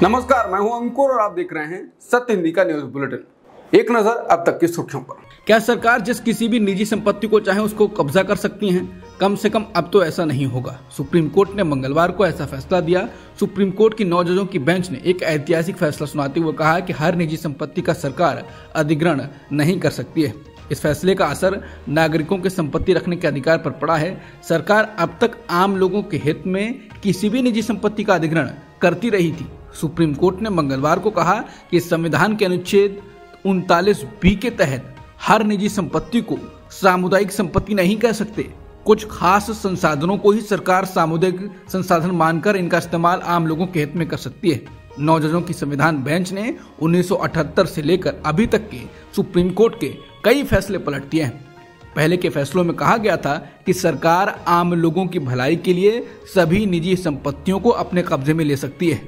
नमस्कार, मैं हूं अंकुर और आप देख रहे हैं सत्य हिंदी का न्यूज बुलेटिन। एक नजर अब तक की सुर्खियों पर। क्या सरकार जिस किसी भी निजी संपत्ति को चाहे उसको कब्जा कर सकती है? कम से कम अब तो ऐसा नहीं होगा। सुप्रीम कोर्ट ने मंगलवार को ऐसा फैसला दिया। सुप्रीम कोर्ट की 9 जजों की बेंच ने एक ऐतिहासिक फैसला सुनाते हुए कहा कि हर निजी संपत्ति का सरकार अधिग्रहण नहीं कर सकती है। इस फैसले का असर नागरिकों के संपत्ति रखने के अधिकार पर पड़ा है। सरकार अब तक आम लोगों के हित में किसी भी निजी संपत्ति का अधिग्रहण करती रही थी। सुप्रीम कोर्ट ने मंगलवार को कहा कि संविधान के अनुच्छेद 39B के तहत हर निजी संपत्ति को सामुदायिक संपत्ति नहीं कह सकते। कुछ खास संसाधनों को ही सरकार सामुदायिक संसाधन मानकर इनका इस्तेमाल आम लोगों के हित में कर सकती है। 9 जजों की संविधान बेंच ने 1978 से लेकर अभी तक के सुप्रीम कोर्ट के कई फैसले पलट दिए हैं। पहले के फैसलों में कहा गया था कि सरकार आम लोगों की भलाई के लिए सभी निजी संपत्तियों को अपने कब्जे में ले सकती है।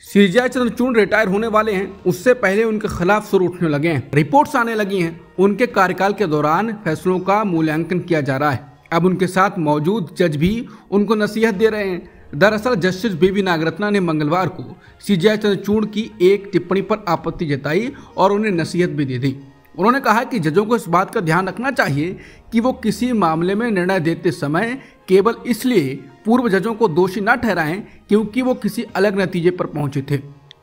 सीजेआई चंद्रचूड़ रिटायर होने वाले हैं, उससे पहले उनके खिलाफ सुर उठने लगे हैं, रिपोर्ट्स आने लगी हैं। उनके कार्यकाल के दौरान फैसलों का मूल्यांकन किया जा रहा है। अब उनके साथ मौजूद जज भी उनको नसीहत दे रहे हैं। दरअसल जस्टिस बीवी नागरत्ना ने मंगलवार को सीजेआई चंद्रचूड़ की एक टिप्पणी पर आपत्ति जताई और उन्हें नसीहत भी दे दी। उन्होंने कहा कि जजों को इस बात का ध्यान रखना चाहिए कि वो किसी मामले में निर्णय देते समय केवल इसलिए पूर्व जजों को दोषी न ठहराएं क्योंकि वो किसी अलग नतीजे पर पहुंचे थे।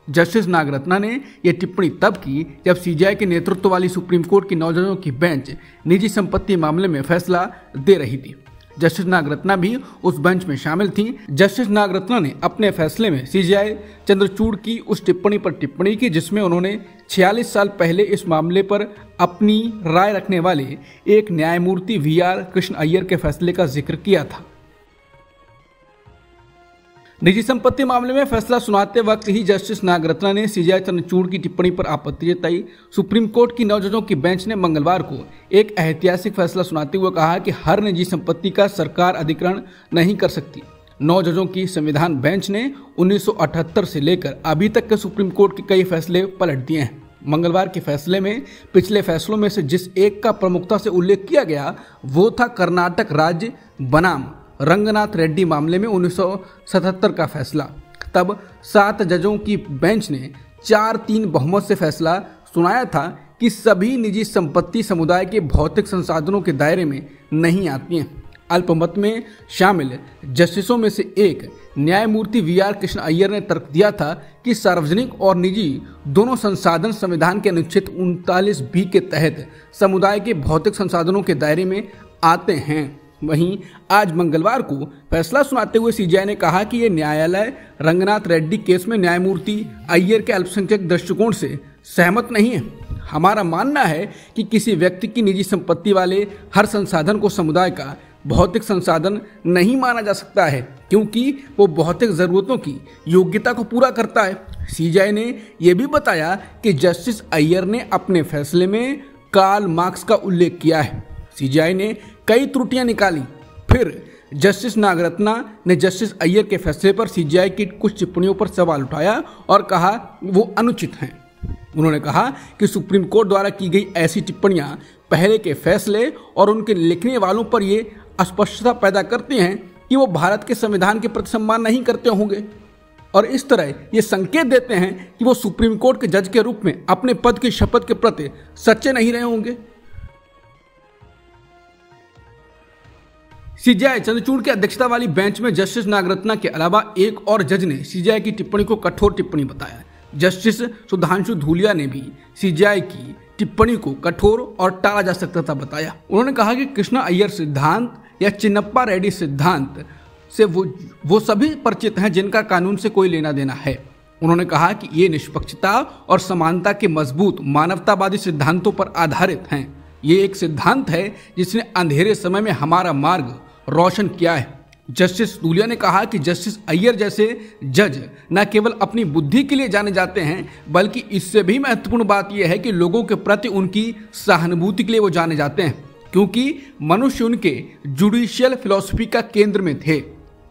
जस्टिस नागरत्ना ने यह टिप्पणी तब की जब सीजेआई के नेतृत्व वाली सुप्रीम कोर्ट की 9 जजों की बेंच निजी संपत्ति मामले में फैसला दे रही थी। जस्टिस नागरत्ना भी उस बेंच में शामिल थीं। जस्टिस नागरत्ना ने अपने फैसले में सीजेआई चंद्रचूड़ की उस टिप्पणी पर टिप्पणी की जिसमें उन्होंने 46 साल पहले इस मामले पर अपनी राय रखने वाले एक न्यायमूर्ति वीआर कृष्ण अय्यर के फैसले का जिक्र किया था। निजी संपत्ति मामले में फैसला सुनाते वक्त ही जस्टिस नागरत्ना ने सीजेआई चंद्रचूड़ की टिप्पणी पर आपत्ति जताई। सुप्रीम कोर्ट की 9 जजों की बेंच ने मंगलवार को एक ऐतिहासिक फैसला सुनाते हुए कहा कि हर निजी संपत्ति का सरकार अधिग्रहण नहीं कर सकती। 9 जजों की संविधान बेंच ने 1978 से लेकर अभी तक के सुप्रीम कोर्ट के कई फैसले पलट दिए हैं। मंगलवार के फैसले में पिछले फैसलों में से जिस एक का प्रमुखता से उल्लेख किया गया वो था कर्नाटक राज्य बनाम रंगनाथ रेड्डी मामले में 1977 का फैसला। तब 7 जजों की बेंच ने 4-3 बहुमत से फैसला सुनाया था कि सभी निजी संपत्ति समुदाय के भौतिक संसाधनों के दायरे में नहीं आती हैं। अल्पमत में शामिल जस्टिसों में से एक न्यायमूर्ति वीआर कृष्ण अय्यर ने तर्क दिया था कि सार्वजनिक और निजी दोनों संसाधन संविधान के अनुच्छेद 39B के तहत समुदाय के भौतिक संसाधनों के दायरे में आते हैं। वहीं आज मंगलवार को फैसला सुनाते हुए सीजेआई ने कहा कि ये न्यायालय रंगनाथ रेड्डी केस में न्यायमूर्ति अय्यर के अल्पसंख्यक दृष्टिकोण से सहमत नहीं है। हमारा मानना है कि किसी व्यक्ति की निजी संपत्ति वाले हर संसाधन को समुदाय का भौतिक संसाधन नहीं माना जा सकता है क्योंकि वो भौतिक जरूरतों की योग्यता को पूरा करता है। सीजेआई ने यह भी बताया कि जस्टिस अय्यर ने अपने फैसले में कार्ल मार्क्स का उल्लेख किया है। सीजेआई ने कई त्रुटियां निकाली। फिर जस्टिस नागरत्ना ने जस्टिस अय्यर के फैसले पर सीजेआई की कुछ टिप्पणियों पर सवाल उठाया और कहा वो अनुचित हैं। उन्होंने कहा कि सुप्रीम कोर्ट द्वारा की गई ऐसी टिप्पणियां पहले के फैसले और उनके लिखने वालों पर ये अस्पष्टता पैदा करती हैं कि वो भारत के संविधान के प्रति सम्मान नहीं करते होंगे और इस तरह ये संकेत देते हैं कि वो सुप्रीम कोर्ट के जज के रूप में अपने पद की शपथ के प्रति सच्चे नहीं रहे होंगे। सीजेआई चंद्रचूड़ की अध्यक्षता वाली बेंच में जस्टिस नागरत्ना के अलावा एक और जज ने सीजेआई की टिप्पणी को कठोर टिप्पणी बताया। जस्टिस सुधांशु धूलिया ने भी सीजेआई की टिप्पणी को कठोर और टाला जा सकता था बताया। उन्होंने कहा कि कृष्णा अय्यर सिद्धांत या चिन्नप्पा रेड्डी सिद्धांत से वो सभी परिचित हैं जिनका कानून से कोई लेना देना है। उन्होंने कहा कि ये निष्पक्षता और समानता के मजबूत मानवतावादी सिद्धांतों पर आधारित हैं। ये एक सिद्धांत है जिसने अंधेरे समय में हमारा मार्ग रोशन किया है। जस्टिस धूलिया ने कहा कि जस्टिस अय्यर जैसे जज न केवल अपनी बुद्धि के लिए जाने जाते हैं बल्कि इससे भी महत्वपूर्ण बात यह है कि लोगों के प्रति उनकी सहानुभूति के लिए वो जाने जाते हैं क्योंकि मनुष्य उनके जुडिशियल फिलॉसफी का केंद्र में थे।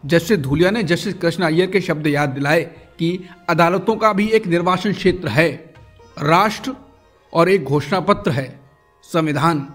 जस्टिस धूलिया ने जस्टिस कृष्ण अय्यर के शब्द याद दिलाए कि अदालतों का भी एक निर्वाचन क्षेत्र है, राष्ट्र और एक घोषणा पत्र है, संविधान।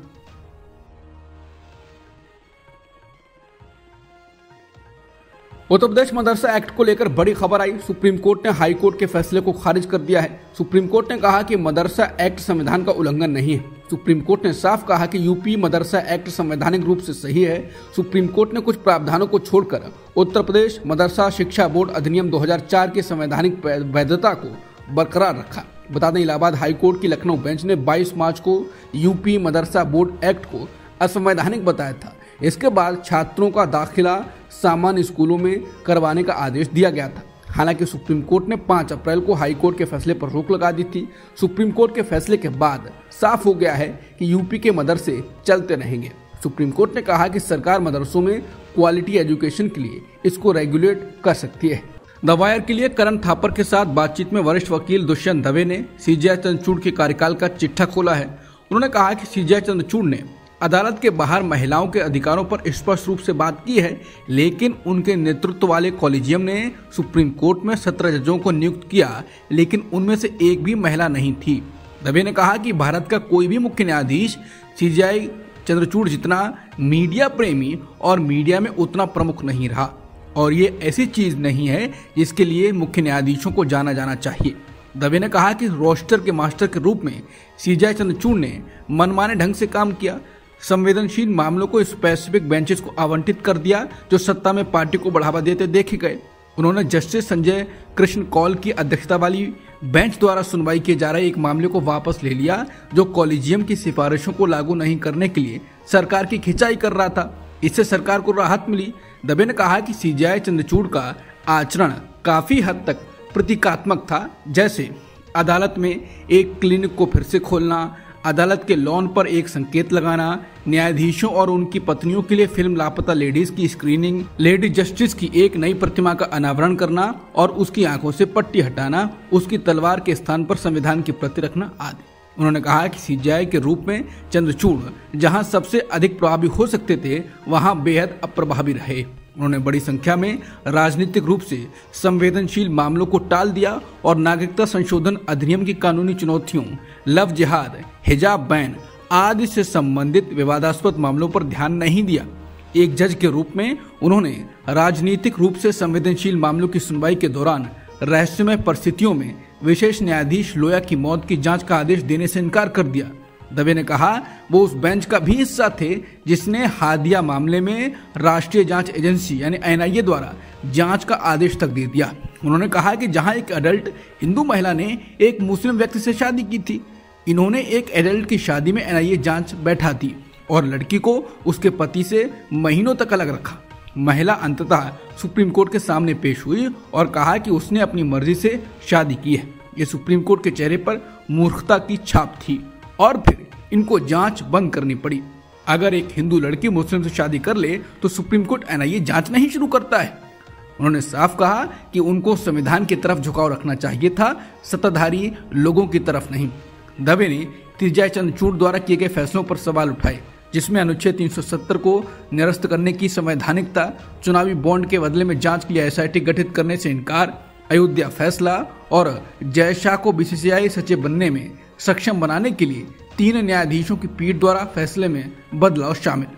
उत्तर प्रदेश मदरसा एक्ट को लेकर बड़ी खबर आई। सुप्रीम कोर्ट ने हाई कोर्ट के फैसले को खारिज कर दिया है। सुप्रीम कोर्ट ने कहा कि मदरसा एक्ट संविधान का उल्लंघन नहीं है। सुप्रीम कोर्ट ने साफ कहा कि यूपी मदरसा एक्ट संवैधानिक रूप से सही है। सुप्रीम कोर्ट ने कुछ प्रावधानों को छोड़कर उत्तर प्रदेश मदरसा शिक्षा बोर्ड अधिनियम 2004 की संवैधानिक वैधता को बरकरार रखा। बता दें, इलाहाबाद हाई कोर्ट की लखनऊ बेंच ने 22 मार्च को यूपी मदरसा बोर्ड एक्ट को असंवैधानिक बताया था। इसके बाद छात्रों का दाखिला सामान्य स्कूलों में करवाने का आदेश दिया गया था। हालांकि सुप्रीम कोर्ट ने 5 अप्रैल को हाई कोर्ट के फैसले पर रोक लगा दी थी। सुप्रीम कोर्ट के फैसले के बाद साफ हो गया है कि यूपी के मदरसे चलते रहेंगे। सुप्रीम कोर्ट ने कहा कि सरकार मदरसों में क्वालिटी एजुकेशन के लिए इसको रेगुलेट कर सकती है। द वायर के लिए करण थापर के साथ बातचीत में वरिष्ठ वकील दुष्यंत दवे ने सीजेआई चंद्रचूड़ के कार्यकाल का चिट्ठा खोला है। उन्होंने कहा कि सीजेआई चंद्रचूड़ ने अदालत के बाहर महिलाओं के अधिकारों पर स्पष्ट रूप से बात की है, लेकिन उनके नेतृत्व वाले कॉलेजियम ने सुप्रीम कोर्ट में 17 जजों को नियुक्त किया, लेकिन उनमें से एक भी महिला नहीं थी। दवे ने कहा कि भारत का कोई भी मुख्य न्यायाधीश सीजेआई चंद्रचूड़ जितना मीडिया प्रेमी और मीडिया में उतना प्रमुख नहीं रहा, और ये ऐसी चीज नहीं है जिसके लिए मुख्य न्यायाधीशों को जाना जाना चाहिए। दवे ने कहा कि रोस्टर के मास्टर के रूप में सीजेआई चंद्रचूड़ ने मनमाने ढंग से काम किया, संवेदनशील मामलों को स्पेसिफिक बेंचेस को आवंटित कर दिया जो सत्ता में पार्टी को बढ़ावा देते देखे गए। उन्होंने जस्टिस संजय कृष्ण कौल की अध्यक्षता वाली बेंच द्वारा सुनवाई किए जा रहे एक मामले को वापस ले लिया जो कॉलेजियम की सिफारिशों को लागू नहीं करने के लिए सरकार की खिंचाई कर रहा था। इससे सरकार को राहत मिली। दवे ने कहा कि सीजेआई चंद्रचूड़ का आचरण काफी हद तक प्रतीकात्मक था, जैसे अदालत में एक क्लिनिक को फिर से खोलना, अदालत के लॉन पर एक संकेत लगाना, न्यायाधीशों और उनकी पत्नियों के लिए फिल्म लापता लेडीज की स्क्रीनिंग, लेडी जस्टिस की एक नई प्रतिमा का अनावरण करना और उसकी आंखों से पट्टी हटाना, उसकी तलवार के स्थान पर संविधान की प्रति रखना आदि। उन्होंने कहा कि सीजेआई के रूप में चंद्रचूड़ जहां सबसे अधिक प्रभावी हो सकते थे, वहां बेहद अप्रभावी रहे। उन्होंने बड़ी संख्या में राजनीतिक रूप से संवेदनशील मामलों को टाल दिया और नागरिकता संशोधन अधिनियम की कानूनी चुनौतियों, लव जिहाद, हिजाब बैन आदि से संबंधित विवादास्पद मामलों पर ध्यान नहीं दिया। एक जज के रूप में उन्होंने राजनीतिक रूप से संवेदनशील मामलों की सुनवाई के दौरान रहस्यमय परिस्थितियों में विशेष न्यायाधीश लोया की मौत की जांच का आदेश देने से इनकार कर दिया। दवे ने कहा वो उस बेंच का भी हिस्सा थे जिसने हादिया मामले में राष्ट्रीय जांच एजेंसी यानी एनआईए द्वारा जांच का आदेश तक दे दिया। उन्होंने कहा कि जहां एक एडल्ट हिंदू महिला ने एक मुस्लिम व्यक्ति से शादी की थी, इन्होंने एक एडल्ट की शादी में एनआईए जांच बैठा दी और लड़की को उसके पति से महीनों तक अलग रखा। महिला अंततः सुप्रीम कोर्ट के सामने पेश हुई और कहा कि उसने अपनी मर्जी से शादी की है। ये सुप्रीम कोर्ट के चेहरे पर मूर्खता की छाप थी और फिर इनको जांच बंद करनी पड़ी। अगर एक हिंदू लड़की मुस्लिम से शादी कर ले तो सुप्रीम कोर्ट एनआईए जांच नहीं शुरू करता है। उन्होंने साफ कहा कि उनको संविधान की तरफ झुकाव रखना चाहिए था, सत्ताधारी लोगों की तरफ नहीं। दवे ने सीजेआई चंद्रचूड़ द्वारा किए गए फैसलों पर सवाल उठाए, जिसमें अनुच्छेद 370 को निरस्त करने की संवैधानिकता, चुनावी बॉन्ड के बदले में जांच के लिए एसआईटी गठित करने से इनकार, अयोध्या फैसला और जय शाह को बीसीसीआई सचिव बनने में सक्षम बनाने के लिए 3 न्यायाधीशों की पीठ द्वारा फैसले में बदलाव शामिल।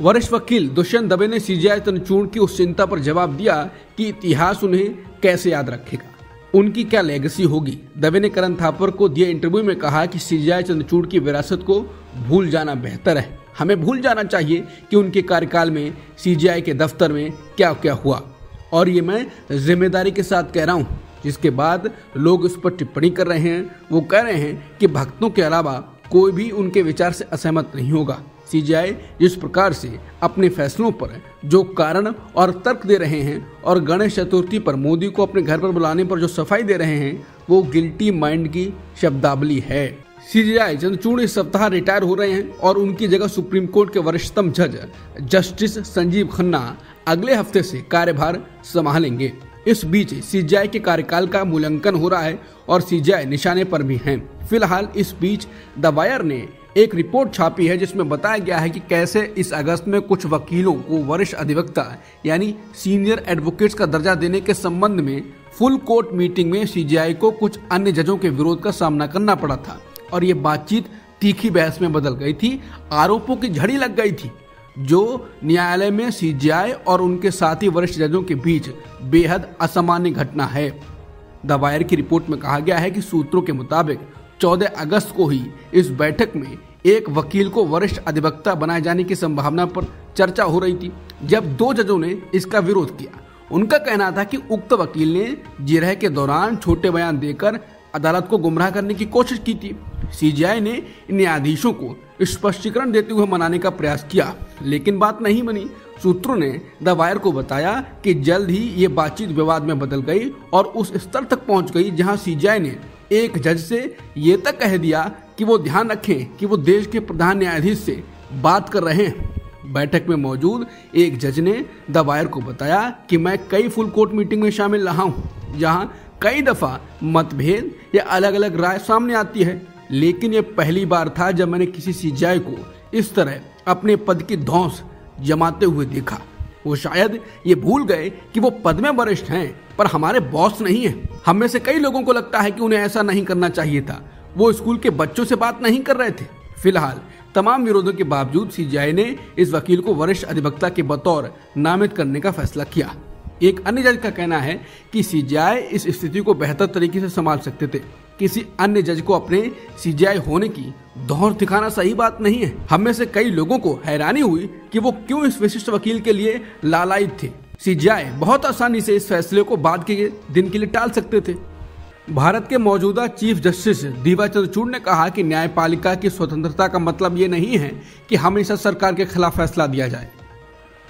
वरिष्ठ वकील दुष्यंत दवे ने सीजेआई चंद्रचूड़ की उस चिंता पर जवाब दिया कि इतिहास उन्हें कैसे याद रखेगा, उनकी क्या लेगेसी होगी। दवे ने करण थापर को दिए इंटरव्यू में कहा कि सीजेआई चंद्रचूड़ की विरासत को भूल जाना बेहतर है। हमें भूल जाना चाहिए कि उनके कार्यकाल में सीजेआई के दफ्तर में क्या क्या हुआ, और ये मैं जिम्मेदारी के साथ कह रहा हूँ। जिसके बाद लोग उस पर टिप्पणी कर रहे हैं, वो कह रहे हैं कि भक्तों के अलावा कोई भी उनके विचार से असहमत नहीं होगा। सीजेआई जिस प्रकार से अपने फैसलों पर जो कारण और तर्क दे रहे हैं और गणेश चतुर्थी पर मोदी को अपने घर पर बुलाने पर जो सफाई दे रहे हैं, वो गिल्टी माइंड की शब्दावली है। सीजेआई चंद्रचूड़ इस सप्ताह रिटायर हो रहे हैं और उनकी जगह सुप्रीम कोर्ट के वरिष्ठतम जज जस्टिस संजीव खन्ना अगले हफ्ते से कार्यभार संभालेंगे। इस बीच सीजेआई के कार्यकाल का मूल्यांकन हो रहा है और सीजेआई निशाने पर भी हैं। फिलहाल इस बीच द वायर ने एक रिपोर्ट छापी है जिसमें बताया गया है कि कैसे इस अगस्त में कुछ वकीलों को वरिष्ठ अधिवक्ता यानी सीनियर एडवोकेट्स का दर्जा देने के संबंध में फुल कोर्ट मीटिंग में सीजेआई को कुछ अन्य जजों के विरोध का सामना करना पड़ा था और ये बातचीत तीखी बहस में बदल गई थी, आरोपों की झड़ी लग गई थी। जो न्यायालय में सीजेआई और उनके साथी वरिष्ठ जजों के बीच बेहद असामान्य घटना है। द वायर की रिपोर्ट में कहा गया है कि सूत्रों के मुताबिक 14 अगस्त को ही इस बैठक में एक वकील को वरिष्ठ अधिवक्ता बनाए जाने की संभावना पर चर्चा हो रही थी, जब 2 जजों ने इसका विरोध किया। उनका कहना था कि उक्त वकील ने जिरह के दौरान छोटे बयान देकर अदालत को गुमराह करने की कोशिश की थी। सीजेआई ने न्यायाधीशों को स्पष्टीकरण देते हुए मनाने का प्रयास किया, लेकिन बात नहीं बनी। सूत्रों ने द वायर को बताया कि जल्द ही ये बातचीत विवाद में बदल गई और उस स्तर तक पहुंच गई जहां सीजेआई ने एक जज से ये तक कह दिया कि वो ध्यान रखें कि वो देश के प्रधान न्यायाधीश से बात कर रहे हैं। बैठक में मौजूद एक जज ने द वायर को बताया कि मैं कई फुल कोर्ट मीटिंग में शामिल रहा हूं, जहां कई दफा मतभेद या अलग अलग राय सामने आती है, लेकिन ये पहली बार था जब मैंने किसी सीजेआई को इस तरह अपने पद की धौंस जमाते हुए देखा। वो शायद ये भूल गए कि वो पद में वरिष्ठ हैं, पर हमारे बॉस नहीं है। हम में से कई लोगों को लगता है कि उन्हें ऐसा नहीं करना चाहिए था। वो स्कूल के बच्चों से बात नहीं कर रहे थे। फिलहाल तमाम विरोधों के बावजूद सीजेआई ने इस वकील को वरिष्ठ अधिवक्ता के बतौर नामित करने का फैसला किया। एक अन्य जज का कहना है कि सीजेआई इस स्थिति को बेहतर तरीके से संभाल सकते थे। किसी अन्य जज को अपने सीजेआई होने की धौंस दिखाना सही बात नहीं है। हम में से कई लोगों को हैरानी हुई कि वो क्यों इस विशिष्ट वकील के लिए लालायित थे। सीजेआई बहुत आसानी से इस फैसले को बाद के दिन के लिए टाल सकते थे। भारत के मौजूदा चीफ जस्टिस दीवा चंद्रचूड़ ने कहा कि न्यायपालिका की स्वतंत्रता का मतलब ये नहीं है कि हमेशा सरकार के खिलाफ फैसला दिया जाए।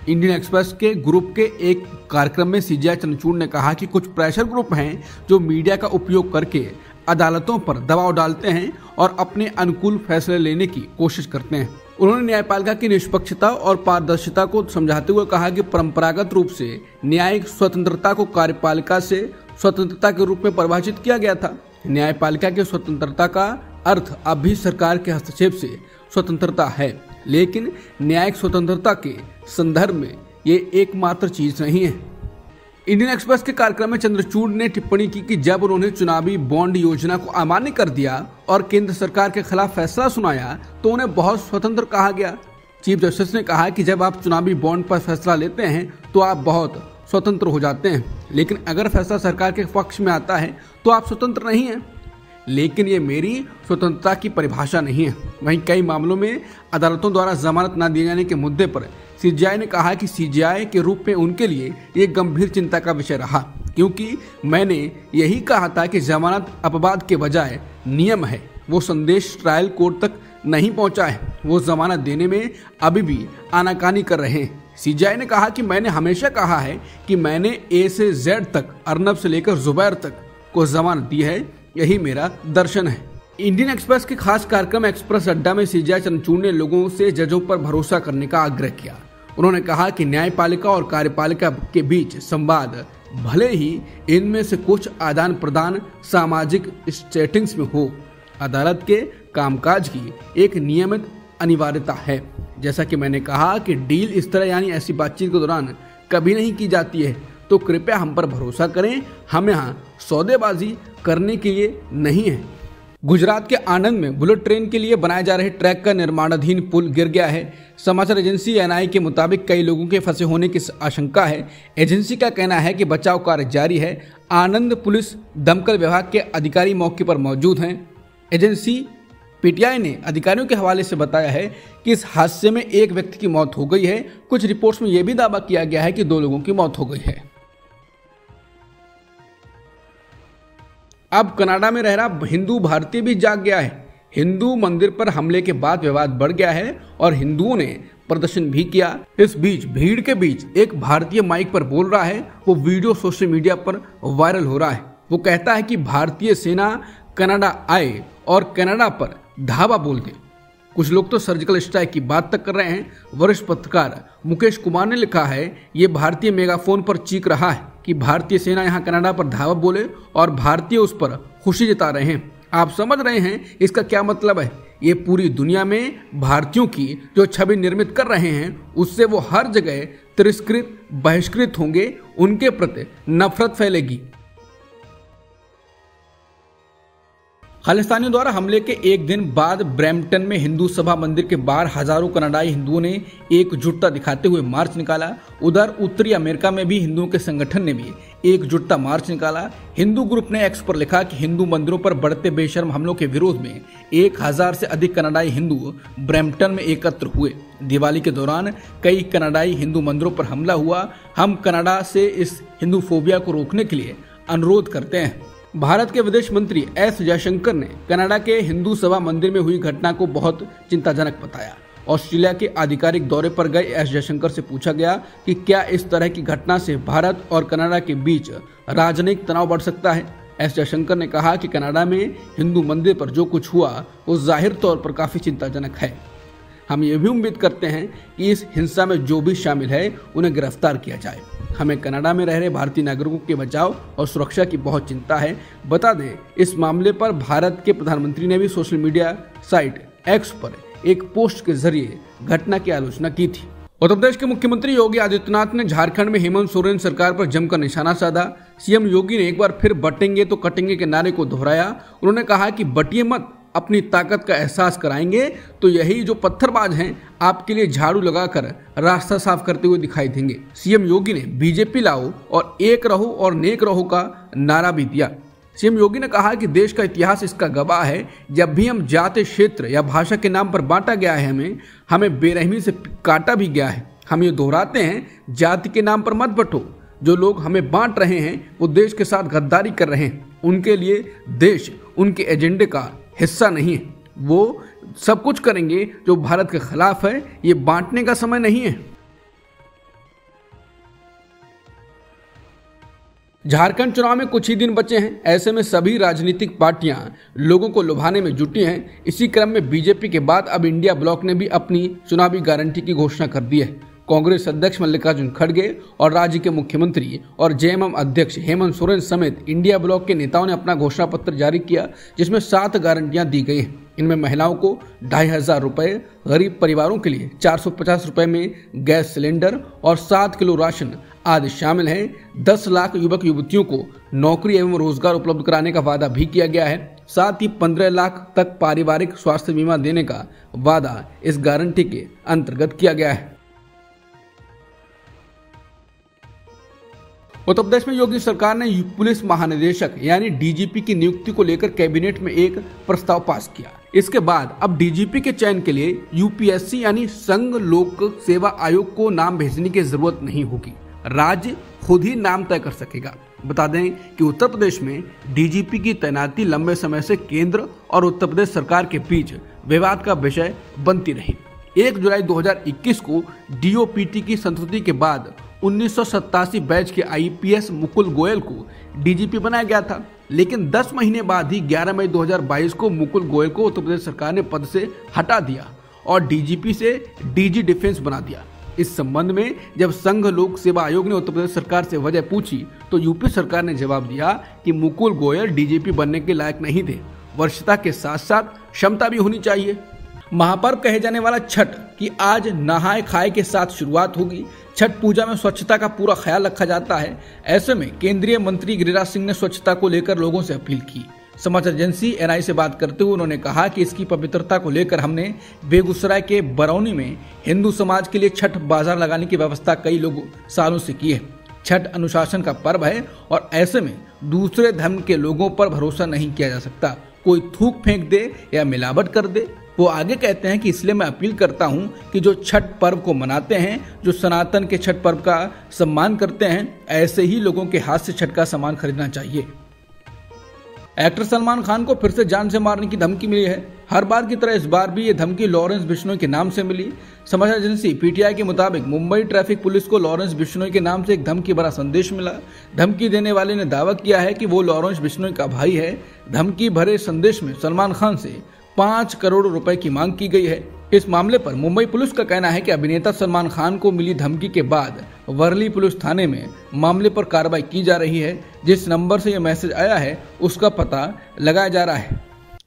इंडियन एक्सप्रेस के ग्रुप के एक कार्यक्रम में सीजेआई चंद्रचूड़ ने कहा कि कुछ प्रेशर ग्रुप हैं जो मीडिया का उपयोग करके अदालतों पर दबाव डालते हैं और अपने अनुकूल फैसले लेने की कोशिश करते हैं। उन्होंने न्यायपालिका की निष्पक्षता और पारदर्शिता को समझाते हुए कहा कि परंपरागत रूप से न्यायिक स्वतंत्रता को कार्यपालिका से स्वतंत्रता के रूप में परिभाषित किया गया था। न्यायपालिका की स्वतंत्रता का अर्थ अब भी सरकार के हस्तक्षेप से स्वतंत्रता है, लेकिन न्यायिक स्वतंत्रता के संदर्भ में ये एकमात्र चीज नहीं है। इंडियन एक्सप्रेस के कार्यक्रम में चंद्रचूड़ ने टिप्पणी की कि जब उन्होंने चुनावी बॉन्ड योजना को अमान्य कर दिया और केंद्र सरकार के खिलाफ फैसला सुनाया तो उन्हें बहुत स्वतंत्र कहा गया। चीफ जस्टिस ने कहा कि जब आप चुनावी बॉन्ड पर फैसला लेते हैं तो आप बहुत स्वतंत्र हो जाते हैं, लेकिन अगर फैसला सरकार के पक्ष में आता है तो आप स्वतंत्र नहीं हैं। लेकिन ये मेरी स्वतंत्रता की परिभाषा नहीं है। वहीं कई मामलों में अदालतों द्वारा जमानत न दिए जाने के मुद्दे पर सीजेआई ने कहा कि सीजेआई के रूप में उनके लिए ये गंभीर चिंता का विषय रहा, क्योंकि मैंने यही कहा था कि जमानत अपवाद के बजाय नियम है। वो संदेश ट्रायल कोर्ट तक नहीं पहुंचा है। वो जमानत देने में अभी भी आनाकानी कर रहे हैं। सीजेआई ने कहा कि मैंने हमेशा कहा है कि मैंने ए से जेड तक, अर्नब से लेकर जुबैर तक को जमानत दी है। यही मेरा दर्शन है। इंडियन एक्सप्रेस के खास कार्यक्रम एक्सप्रेस अड्डा में सीजेआई चंद्रचूड़ ने लोगों से जजों पर भरोसा करने का आग्रह किया। उन्होंने कहा कि न्यायपालिका और कार्यपालिका के बीच संवाद, भले ही इनमें से कुछ आदान प्रदान सामाजिक सेटिंग्स में हो, अदालत के कामकाज की एक नियमित अनिवार्यता है। जैसा कि मैंने कहा कि डील इस तरह यानी ऐसी बातचीत के दौरान कभी नहीं की जाती है, तो कृपया हम पर भरोसा करें। हम यहाँ सौदेबाजी करने के लिए नहीं है। गुजरात के आनंद में बुलेट ट्रेन के लिए बनाए जा रहे ट्रैक का निर्माणाधीन पुल गिर गया है। समाचार एजेंसी एनआई के मुताबिक कई लोगों के फंसे होने की आशंका है। एजेंसी का कहना है कि बचाव कार्य जारी है। आनंद पुलिस दमकल विभाग के अधिकारी मौके पर मौजूद हैं। एजेंसी पीटीआई ने अधिकारियों के हवाले से बताया है कि इस हादसे में एक व्यक्ति की मौत हो गई है। कुछ रिपोर्ट्स में यह भी दावा किया गया है कि 2 लोगों की मौत हो गई है। अब कनाडा में रह रहा हिंदू भारतीय भी जाग गया है। हिंदू मंदिर पर हमले के बाद विवाद बढ़ गया है और हिंदुओं ने प्रदर्शन भी किया। इस बीच भीड़ के बीच एक भारतीय माइक पर बोल रहा है। वो वीडियो सोशल मीडिया पर वायरल हो रहा है। वो कहता है कि भारतीय सेना कनाडा आए और कनाडा पर धावा बोल दे। कुछ लोग तो सर्जिकल स्ट्राइक की बात तक कर रहे हैं। वरिष्ठ पत्रकार मुकेश कुमार ने लिखा है, ये भारतीय मेगाफोन पर चीख रहा है कि भारतीय सेना यहाँ कनाडा पर धावा बोले और भारतीय उस पर खुशी जता रहे हैं। आप समझ रहे हैं इसका क्या मतलब है? ये पूरी दुनिया में भारतीयों की जो छवि निर्मित कर रहे हैं उससे वो हर जगह तिरस्कृत, बहिष्कृत होंगे, उनके प्रति नफरत फैलेगी। खालिस्तानियों द्वारा हमले के एक दिन बाद ब्रैम्पटन में हिंदू सभा मंदिर के बाहर हजारों कनाडाई हिंदुओं ने एकजुटता दिखाते हुए मार्च निकाला। उधर उत्तरी अमेरिका में भी हिंदुओं के संगठन ने भी एकजुटता मार्च निकाला। हिंदू ग्रुप ने एक्स पर लिखा कि हिंदू मंदिरों पर बढ़ते बेशर्म हमलों के विरोध में 1000 से अधिक कनाडाई हिंदू ब्रैम्पटन में एकत्र हुए। दिवाली के दौरान कई कनाडाई हिंदू मंदिरों पर हमला हुआ। हम कनाडा से इस हिंदू फोबिया को रोकने के लिए अनुरोध करते हैं। भारत के विदेश मंत्री एस जयशंकर ने कनाडा के हिंदू सभा मंदिर में हुई घटना को बहुत चिंताजनक बताया। ऑस्ट्रेलिया के आधिकारिक दौरे पर गए एस जयशंकर से पूछा गया कि क्या इस तरह की घटना से भारत और कनाडा के बीच राजनयिक तनाव बढ़ सकता है। एस जयशंकर ने कहा कि कनाडा में हिंदू मंदिर पर जो कुछ हुआ वो जाहिर तौर पर काफी चिंताजनक है। हम ये भी उम्मीद करते हैं कि इस हिंसा में जो भी शामिल है उन्हें गिरफ्तार किया जाए। हमें कनाडा में रह रहे भारतीय नागरिकों के बचाव और सुरक्षा की बहुत चिंता है। बता दें, इस मामले पर भारत के प्रधानमंत्री ने भी सोशल मीडिया साइट एक्स पर एक पोस्ट के जरिए घटना की आलोचना की थी। उत्तर प्रदेश के मुख्यमंत्री योगी आदित्यनाथ ने झारखंड में हेमंत सोरेन सरकार पर जमकर निशाना साधा। सीएम योगी ने एक बार फिर बटेंगे तो कटेंगे के नारे को दोहराया। उन्होंने कहा कि बटिए मत, अपनी ताकत का एहसास कराएंगे तो यही जो पत्थरबाज हैं आपके लिए झाड़ू लगाकर रास्ता साफ करते हुए दिखाई देंगे। सीएम योगी ने बीजेपी लाओ और एक रहो और नेक रहो का नारा भी दिया। सीएम योगी ने कहा कि देश का इतिहास इसका गवाह है, जब भी हम जाति, क्षेत्र या भाषा के नाम पर बांटा गया है, हमें बेरहमी से काटा भी गया है। हम ये दोहराते हैं, जाति के नाम पर मत बंटो। जो लोग हमें बांट रहे हैं वो देश के साथ गद्दारी कर रहे हैं। उनके लिए देश उनके एजेंडे का हिस्सा नहीं है। वो सब कुछ करेंगे जो भारत के खिलाफ है। ये बांटने का समय नहीं है। झारखंड चुनाव में कुछ ही दिन बचे हैं। ऐसे में सभी राजनीतिक पार्टियां लोगों को लुभाने में जुटी हैं। इसी क्रम में बीजेपी के बाद अब इंडिया ब्लॉक ने भी अपनी चुनावी गारंटी की घोषणा कर दी है। कांग्रेस अध्यक्ष मल्लिकार्जुन खड़गे और राज्य के मुख्यमंत्री और जेएमएम अध्यक्ष हेमंत सोरेन समेत इंडिया ब्लॉक के नेताओं ने अपना घोषणा पत्र जारी किया, जिसमें 7 गारंटियां दी गई हैं। इनमें महिलाओं को 2500 रुपए, गरीब परिवारों के लिए 450 रुपए में गैस सिलेंडर और 7 किलो राशन आदि शामिल हैं। 10 लाख युवक युवतियों को नौकरी एवं रोजगार उपलब्ध कराने का वादा भी किया गया है। साथ ही 15 लाख तक पारिवारिक स्वास्थ्य बीमा देने का वादा इस गारंटी के अंतर्गत किया गया है। उत्तर प्रदेश में योगी सरकार ने पुलिस महानिदेशक यानी डीजीपी की नियुक्ति को लेकर कैबिनेट में एक प्रस्ताव पास किया। इसके बाद अब डीजीपी के चयन के लिए यूपीएससी यानी संघ लोक सेवा आयोग को नाम भेजने की जरूरत नहीं होगी। राज्य खुद ही नाम तय कर सकेगा। बता दें कि उत्तर प्रदेश में डीजीपी की तैनाती लंबे समय से केंद्र और उत्तर प्रदेश सरकार के बीच विवाद का विषय बनती रही। 1 जुलाई 2021 को डीओपीटी की संस्तुति के बाद 1987 बैच के आईपीएस मुकुल गोयल को डीजीपी बनाया गया था, लेकिन 10 महीने बाद ही 11 मई 2022 को मुकुल गोयल को उत्तर प्रदेश सरकार ने पद से हटा दिया और डीजीपी से डीजी डिफेंस बना दिया। इस संबंध में जब संघ लोक सेवा आयोग ने उत्तर प्रदेश सरकार से वजह पूछी तो यूपी सरकार ने जवाब दिया कि मुकुल गोयल डीजीपी बनने के लायक नहीं थे। वरिष्ठता के साथ साथ क्षमता भी होनी चाहिए। महापर्व कहे जाने वाला छठ की आज नहाए खाए के साथ शुरुआत होगी। छठ पूजा में स्वच्छता का पूरा ख्याल रखा जाता है। ऐसे में केंद्रीय मंत्री गिरिराज सिंह ने स्वच्छता को लेकर लोगों से अपील की। समाचार एजेंसी एनआई से बात करते हुए उन्होंने कहा कि इसकी पवित्रता को लेकर हमने बेगूसराय के बरौनी में हिंदू समाज के लिए छठ बाजार लगाने की व्यवस्था कई लोग सालों से की है। छठ अनुशासन का पर्व है और ऐसे में दूसरे धर्म के लोगों पर भरोसा नहीं किया जा सकता। कोई थूक फेंक दे या मिलावट कर दे। वो आगे कहते हैं कि इसलिए मैं अपील करता हूं कि जो छठ पर्व को मनाते हैं, जो सनातन के छठ पर्व का सम्मान करते हैं, ऐसे ही लोगों के हाथ से छठ का सामान खरीदना चाहिए। एक्टर सलमान खान को फिर से जान से मारने की धमकी मिली है। हर बार की तरह इस बार भी ये धमकी लॉरेंस बिश्नोई के नाम से मिली। समाचार एजेंसी पीटीआई के मुताबिक मुंबई ट्रैफिक पुलिस को लॉरेंस बिश्नोई के नाम से एक धमकी भरा संदेश मिला। धमकी देने वाले ने दावा किया है कि वो लॉरेंस बिश्नोई का भाई है। धमकी भरे संदेश में सलमान खान से 5 करोड़ रुपए की मांग की गई है। इस मामले पर मुंबई पुलिस का कहना है कि अभिनेता सलमान खान को मिली धमकी के बाद वर्ली पुलिस थाने में मामले पर कार्रवाई की जा रही है। जिस नंबर से यह मैसेज आया है उसका पता लगाया जा रहा है।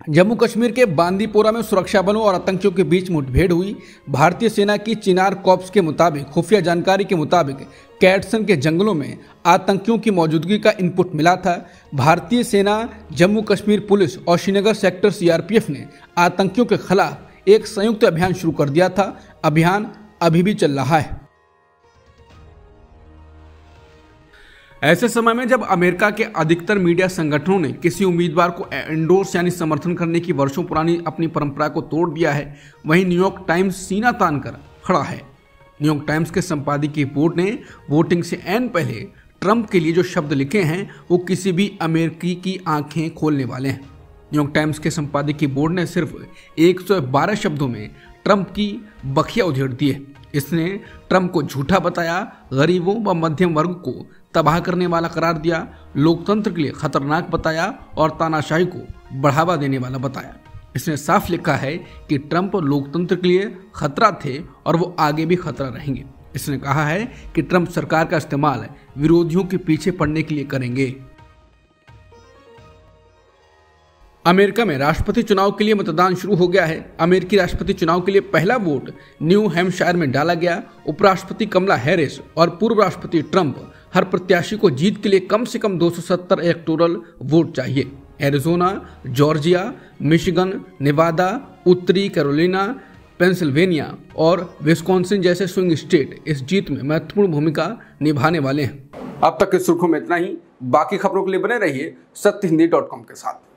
जम्मू कश्मीर के बांदीपोरा में सुरक्षा बलों और आतंकियों के बीच मुठभेड़ हुई। भारतीय सेना की चिनार कॉर्प्स के मुताबिक खुफिया जानकारी के मुताबिक कैटसन के जंगलों में आतंकियों की मौजूदगी का इनपुट मिला था। भारतीय सेना, जम्मू कश्मीर पुलिस और श्रीनगर सेक्टर सीआरपीएफ ने आतंकियों के खिलाफ एक संयुक्त अभियान शुरू कर दिया था। अभियान अभी भी चल रहा है। ऐसे समय में जब अमेरिका के अधिकतर मीडिया संगठनों ने किसी उम्मीदवार को एंडोर्स यानी समर्थन करने की वर्षों पुरानी अपनी परंपरा को तोड़ दिया है, वहीं न्यूयॉर्क टाइम्स सीना तान कर खड़ा है। न्यूयॉर्क टाइम्स के संपादकीय बोर्ड ने वोटिंग से ऐन पहले ट्रंप के लिए जो शब्द लिखे हैं वो किसी भी अमेरिकी की आंखें खोलने वाले हैं। न्यूयॉर्क टाइम्स के संपादकीय बोर्ड ने सिर्फ 112 शब्दों में ट्रंप की बखिया उधेड़ दी है। इसने ट्रंप को झूठा बताया, गरीबों व मध्यम वर्ग को तबाह करने वाला करार दिया, लोकतंत्र के लिए खतरनाक बताया और तानाशाही को बढ़ावा देने वाला बताया। इसने साफ लिखा है कि ट्रंप लोकतंत्र के लिए खतरा थे और वो आगे भी खतरा रहेंगे। इसने कहा है कि ट्रंप सरकार का इस्तेमाल विरोधियों के पीछे पड़ने के लिए करेंगे। अमेरिका में राष्ट्रपति चुनाव के लिए मतदान शुरू हो गया है। अमेरिकी राष्ट्रपति चुनाव के लिए पहला वोट न्यू हैम्पशायर में डाला गया। उपराष्ट्रपति कमला हैरिस और पूर्व राष्ट्रपति ट्रंप हर प्रत्याशी को जीत के लिए कम से कम 270 इलेक्टोरल वोट चाहिए। एरिजोना, जॉर्जिया, मिशिगन, नेवादा, उत्तरी कैरोलिना, पेंसिल्वेनिया और विस्कॉन्सिन जैसे स्विंग स्टेट इस जीत में महत्वपूर्ण भूमिका निभाने वाले हैं। अब तक की सुर्खियों में इतना ही। बाकी खबरों के लिए बने रहिए सत्यहिंदी.com के साथ।